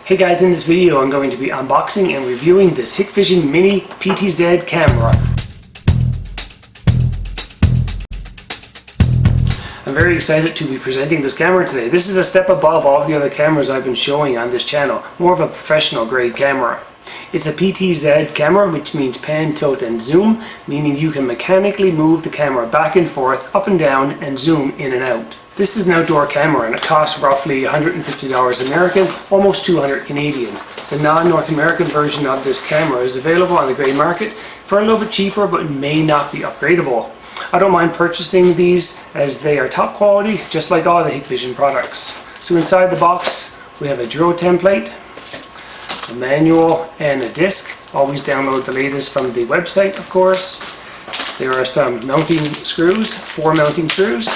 Hey guys, in this video I'm going to be unboxing and reviewing this HIKVISION Mini PTZ Camera. I'm very excited to be presenting this camera today. This is a step above all the other cameras I've been showing on this channel, more of a professional grade camera. It's a PTZ camera, which means pan, tilt and zoom, meaning you can mechanically move the camera back and forth, up and down, and zoom in and out. This is an outdoor camera and it costs roughly $150 American, almost 200 Canadian. The non-North American version of this camera is available on the grey market for a little bit cheaper, but may not be upgradable. I don't mind purchasing these as they are top quality, just like all the HIKVISION products. So inside the box we have a drill template, a manual and a disc. Always download the latest from the website, of course. There are some mounting screws, 4 mounting screws.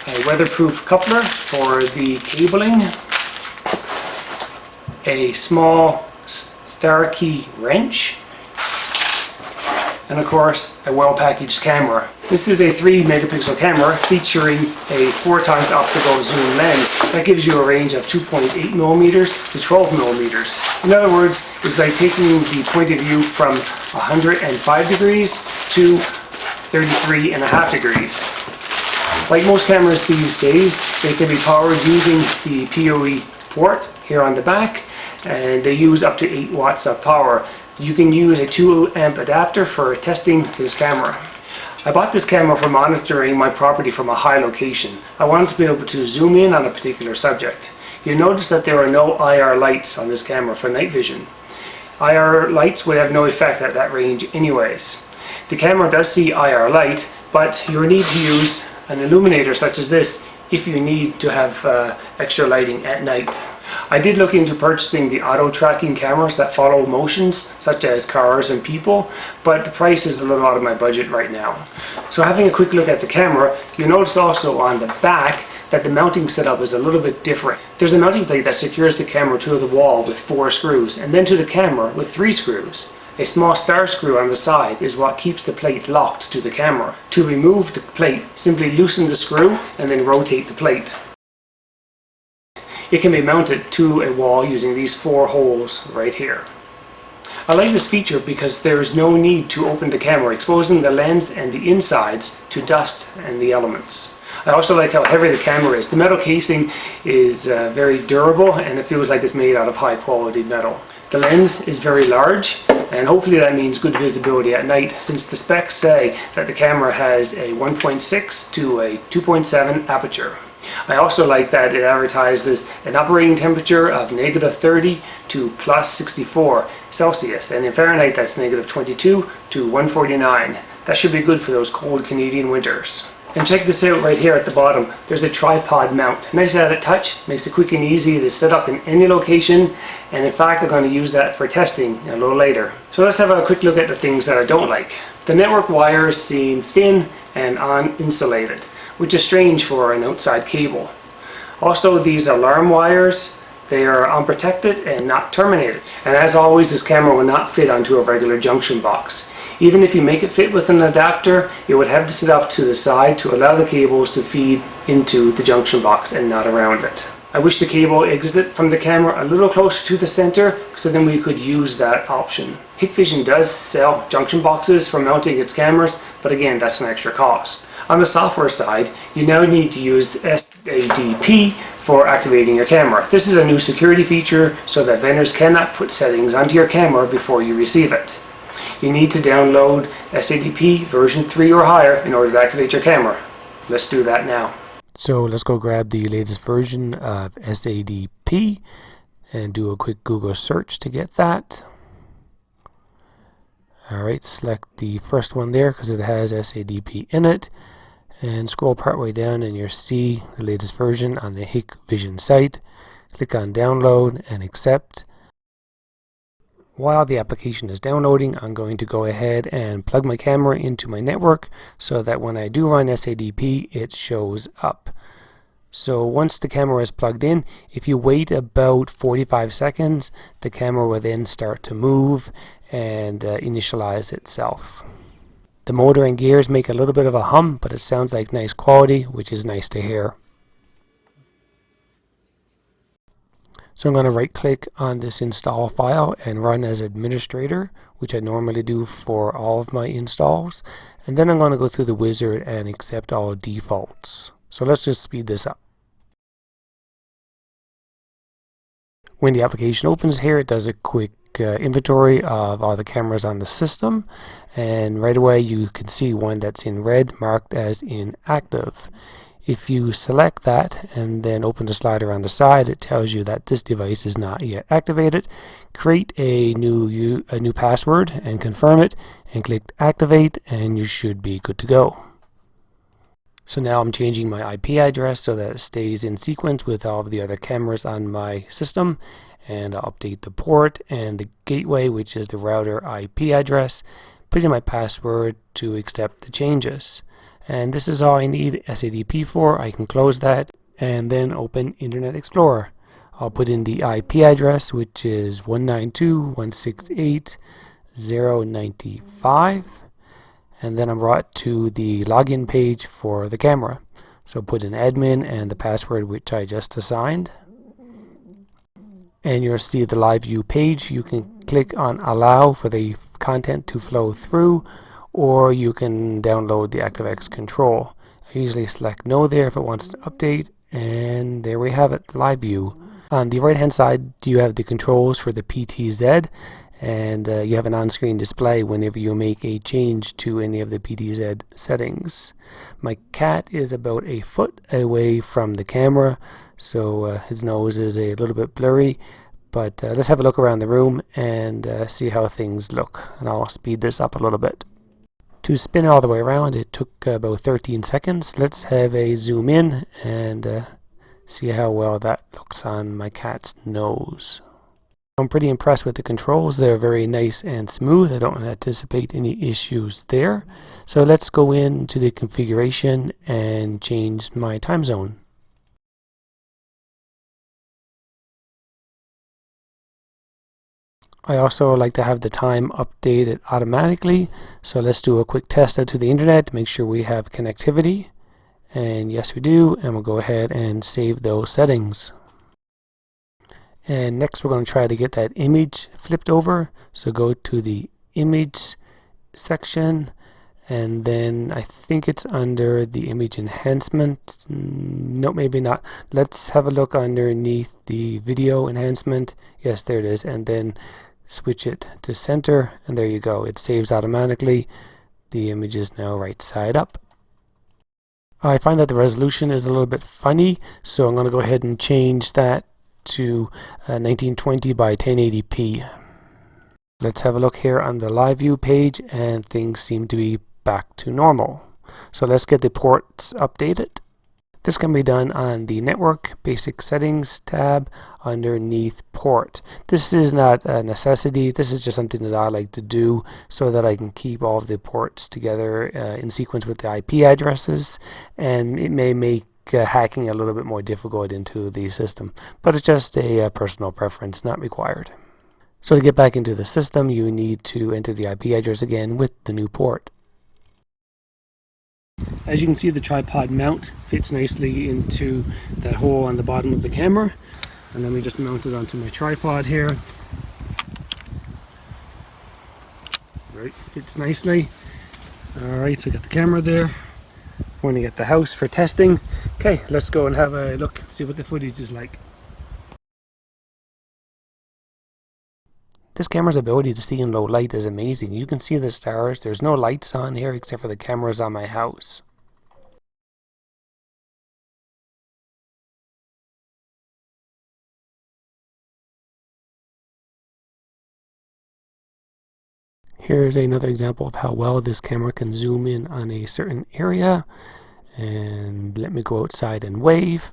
A weatherproof coupler for the cabling, a small star key wrench, and of course a well-packaged camera. This is a 3 megapixel camera featuring a 4x optical zoom lens that gives you a range of 2.8 millimeters to 12 millimeters. In other words, it's like taking the point of view from 105 degrees to 33.5 degrees. Like most cameras these days, they can be powered using the PoE port here on the back, and they use up to 8 watts of power. You can use a 2 amp adapter for testing this camera. I bought this camera for monitoring my property from a high location. I wanted to be able to zoom in on a particular subject. You'll notice that there are no IR lights on this camera for night vision. IR lights would have no effect at that range anyways. The camera does see IR light, but you'll need to use an illuminator such as this if you need to have extra lighting at night. I did look into purchasing the auto tracking cameras that follow motions such as cars and people, but the price is a little out of my budget right now. So having a quick look at the camera, you'll notice also on the back that the mounting setup is a little bit different. There's a mounting plate that secures the camera to the wall with 4 screws, and then to the camera with 3 screws. A small star screw on the side is what keeps the plate locked to the camera. To remove the plate, simply loosen the screw and then rotate the plate. It can be mounted to a wall using these 4 holes right here. I like this feature because there is no need to open the camera, exposing the lens and the insides to dust and the elements. I also like how heavy the camera is. The metal casing is very durable and it feels like it's made out of high quality metal. The lens is very large, and hopefully that means good visibility at night, since the specs say that the camera has a 1.6 to a 2.7 aperture. I also like that it advertises an operating temperature of -30 to +64 Celsius, and in Fahrenheit that's -22 to 149. That should be good for those cold Canadian winters. And check this out right here at the bottom. There's a tripod mount. Nice added touch, makes it quick and easy to set up in any location, and in fact I'm going to use that for testing a little later. So let's have a quick look at the things that I don't like. The network wires seem thin and uninsulated, which is strange for an outside cable. Also, these alarm wires, they are unprotected and not terminated. And as always, this camera will not fit onto a regular junction box. Even if you make it fit with an adapter, it would have to sit off to the side to allow the cables to feed into the junction box and not around it. I wish the cable exited from the camera a little closer to the center, so then we could use that option. HIKVISION does sell junction boxes for mounting its cameras, but again, that's an extra cost. On the software side, you now need to use SADP for activating your camera. This is a new security feature so that vendors cannot put settings onto your camera before you receive it. You need to download SADP version 3 or higher in order to activate your camera. Let's do that now. So let's go grab the latest version of SADP and do a quick Google search to get that. Alright, select the first one there because it has SADP in it, and scroll partway down and you'll see the latest version on the HIKVISION site. Click on download and accept. While the application is downloading, I'm going to go ahead and plug my camera into my network so that when I do run SADP, it shows up. So once the camera is plugged in, if you wait about 45 seconds, the camera will then start to move and initialize itself. The motor and gears make a little bit of a hum, but it sounds like nice quality, which is nice to hear. So I'm going to right click on this install file and run as administrator, which I normally do for all of my installs. And then I'm going to go through the wizard and accept all defaults. So let's just speed this up. When the application opens here, it does a quick inventory of all the cameras on the system, and right away you can see one that's in red marked as inactive. If you select that and then open the slider on the side, it tells you that this device is not yet activated. Create a new password and confirm it, and click activate, and you should be good to go. So now I'm changing my IP address so that it stays in sequence with all of the other cameras on my system, and I'll update the port and the gateway, which is the router IP address, put in my password to accept the changes. And this is all I need SADP for. I can close that and then open Internet Explorer. I'll put in the IP address, which is 192.168.0.95, and then I'm brought to the login page for the camera. So put in admin and the password which I just assigned, and you'll see the live view page. You can click on allow for the content to flow through, or you can download the ActiveX control. I usually select no there if it wants to update, and there we have it, live view. On the right hand side you have the controls for the PTZ, and you have an on-screen display whenever you make a change to any of the PTZ settings. My cat is about a foot away from the camera, so his nose is a little bit blurry, but let's have a look around the room and see how things look, and I'll speed this up a little bit. To spin all the way around, it took about 13 seconds. Let's have a zoom in and see how well that looks on my cat's nose. I'm pretty impressed with the controls. They're very nice and smooth. I don't anticipate any issues there. So let's go into the configuration and change my time zone. I also like to have the time updated automatically, so let's do a quick test out to the internet to make sure we have connectivity, and yes we do, and we'll go ahead and save those settings. And next we're going to try to get that image flipped over, so go to the image section, and then I think it's under the image enhancement. No, maybe not. Let's have a look underneath the video enhancement. Yes, there it is, and then switch it to center, and there you go, it saves automatically. The image is now right side up. I find that the resolution is a little bit funny, so I'm going to go ahead and change that to 1920 by 1080p. Let's have a look here on the live view page, and things seem to be back to normal. So let's get the ports updated. This can be done on the Network Basic Settings tab underneath Port. This is not a necessity. This is just something that I like to do so that I can keep all of the ports together in sequence with the IP addresses, and it may make hacking a little bit more difficult into the system, but it's just a personal preference, not required. So to get back into the system, you need to enter the IP address again with the new port. As you can see, the tripod mount fits nicely into that hole on the bottom of the camera, and then we just mount it onto my tripod here. Right, fits nicely. Alright, so I got the camera there, pointing at the house for testing. Okay, let's go and have a look, see what the footage is like. This camera's ability to see in low light is amazing. You can see the stars. There's no lights on here except for the cameras on my house. Here's another example of how well this camera can zoom in on a certain area. And let me go outside and wave.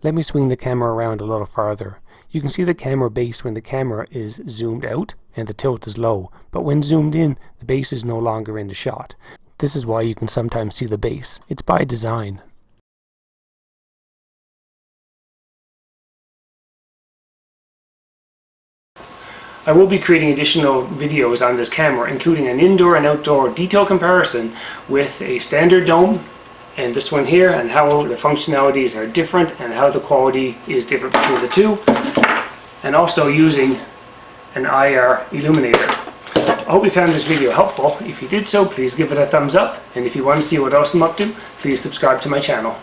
Let me swing the camera around a little farther. You can see the camera base when the camera is zoomed out and the tilt is low, but when zoomed in, the base is no longer in the shot. This is why you can sometimes see the base. It's by design. I will be creating additional videos on this camera, including an indoor and outdoor detail comparison with a standard dome and this one here, and how the functionalities are different and how the quality is different between the two. and also using an IR illuminator. I hope you found this video helpful. If you did so, please give it a thumbs up, and if you want to see what else I'm up to, please subscribe to my channel.